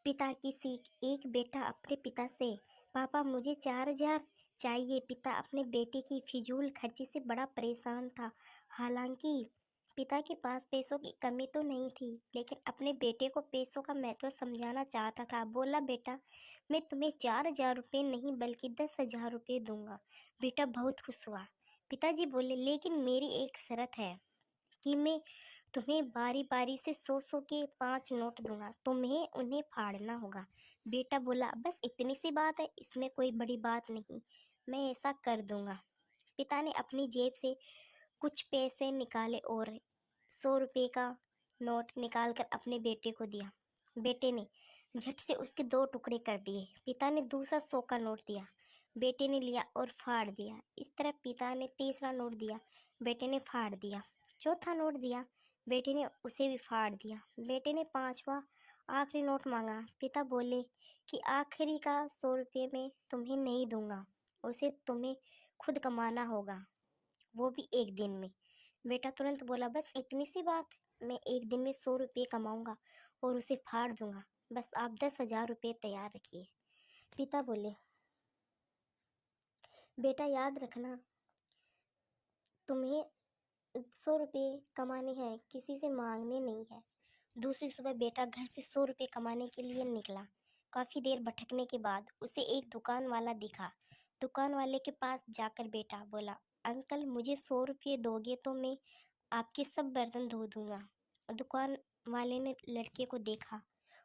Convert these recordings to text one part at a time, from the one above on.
पिता की सीख। एक बेटा अपने पिता से, पापा मुझे 4,000 चाहिए। पिता अपने बेटे की फिजूल खर्ची से बड़ा परेशान था। हालांकि पिता के पास पैसों की कमी तो नहीं थी, लेकिन अपने बेटे को पैसों का महत्व समझाना चाहता था। बोला, बेटा मैं तुम्हें 4,000 रुपये नहीं बल्कि 10,000 रुपये दूंगा। बेटा बहुत खुश हुआ। पिताजी बोले, लेकिन मेरी एक शर्त है कि मैं तुम्हें बारी बारी से 100-100 के 5 नोट दूंगा, तुम्हें उन्हें फाड़ना होगा। बेटा बोला, बस इतनी सी बात है, इसमें कोई बड़ी बात नहीं, मैं ऐसा कर दूंगा। पिता ने अपनी जेब से कुछ पैसे निकाले और 100 रुपये का नोट निकालकर अपने बेटे को दिया। बेटे ने झट से उसके 2 टुकड़े कर दिए। पिता ने दूसरा 100 का नोट दिया। बेटे ने लिया और फाड़ दिया। इस तरह पिता ने तीसरा नोट दिया, बेटे ने फाड़ दिया। चौथा नोट दिया, बेटे ने उसे भी फाड़ दिया। बेटे ने 5वां आखिरी नोट मांगा। पिता बोले कि आखिरी का 100 रुपये मैं तुम्हें नहीं दूंगा, उसे तुम्हें खुद कमाना होगा, वो भी एक दिन में। बेटा तुरंत बोला, बस इतनी सी बात, मैं एक दिन में 100 रुपये कमाऊंगा और उसे फाड़ दूंगा, बस आप 10,000 रुपये तैयार रखिए। पिता बोले, बेटा याद रखना, तुम्हें 100 रुपये कमाने हैं, किसी से मांगने नहीं है। दूसरी सुबह बेटा घर से 100 रुपये कमाने के लिए निकला। काफ़ी देर भटकने के बाद उसे एक दुकान वाला दिखा। दुकान वाले के पास जाकर बेटा बोला, अंकल मुझे 100 रुपये दोगे तो मैं आपके सब बर्तन धो दूंगा। दुकान वाले ने लड़के को देखा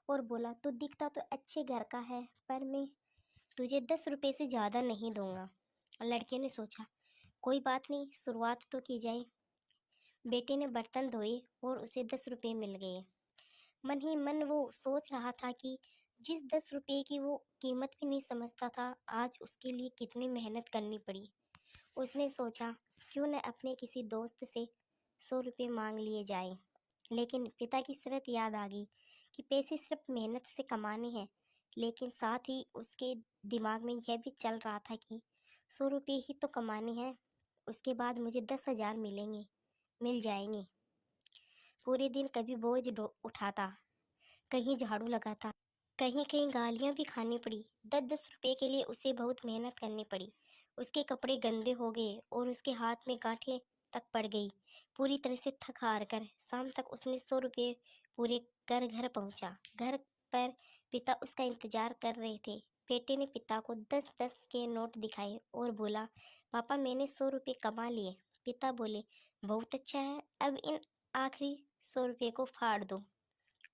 और बोला, तू दिखता तो अच्छे घर का है, पर मैं तुझे 10 रुपये से ज़्यादा नहीं दूंगा। लड़के ने सोचा, कोई बात नहीं, शुरुआत तो की जाए। बेटे ने बर्तन धोए और उसे 10 रुपये मिल गए। मन ही मन वो सोच रहा था कि जिस 10 रुपये की वो कीमत भी नहीं समझता था, आज उसके लिए कितनी मेहनत करनी पड़ी। उसने सोचा, क्यों न अपने किसी दोस्त से 100 रुपये मांग लिए जाए। लेकिन पिता की शर्त याद आ गई कि पैसे सिर्फ मेहनत से कमाने हैं। लेकिन साथ ही उसके दिमाग में यह भी चल रहा था कि 100 रुपये ही तो कमाने हैं, उसके बाद मुझे 10,000 मिल जाएंगे। पूरे दिन कभी बोझ उठाता, कहीं झाड़ू लगाता, कहीं कहीं गालियां भी खानी पड़ी। 10-10 रुपये के लिए उसे बहुत मेहनत करनी पड़ी। उसके कपड़े गंदे हो गए और उसके हाथ में गांठें तक पड़ गई। पूरी तरह से थक हार कर शाम तक उसने 100 रुपये पूरे कर घर पहुंचा। घर पर पिता उसका इंतजार कर रहे थे। बेटे ने पिता को 10-10 के नोट दिखाए और बोला, पापा मैंने 100 रुपये कमा लिए। पिता बोले, बहुत अच्छा है, अब इन आखिरी 100 रुपये को फाड़ दो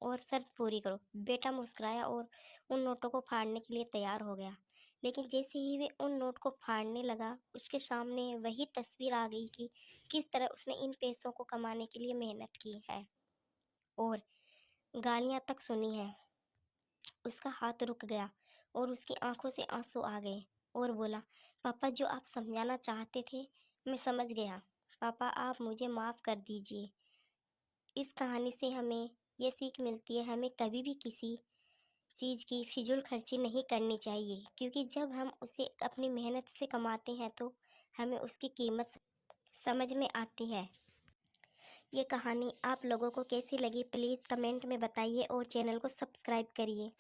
और शर्त पूरी करो। बेटा मुस्कुराया और उन नोटों को फाड़ने के लिए तैयार हो गया। लेकिन जैसे ही वे उन नोट को फाड़ने लगा, उसके सामने वही तस्वीर आ गई कि किस तरह उसने इन पैसों को कमाने के लिए मेहनत की है और गालियां तक सुनी है। उसका हाथ रुक गया और उसकी आंखों से आंसू आ गए और बोला, पापा जो आप समझाना चाहते थे मैं समझ गया। पापा आप मुझे माफ़ कर दीजिए। इस कहानी से हमें ये सीख मिलती है, हमें कभी भी किसी चीज़ की फिजूल खर्ची नहीं करनी चाहिए, क्योंकि जब हम उसे अपनी मेहनत से कमाते हैं तो हमें उसकी कीमत समझ में आती है। ये कहानी आप लोगों को कैसी लगी प्लीज़ कमेंट में बताइए और चैनल को सब्सक्राइब करिए।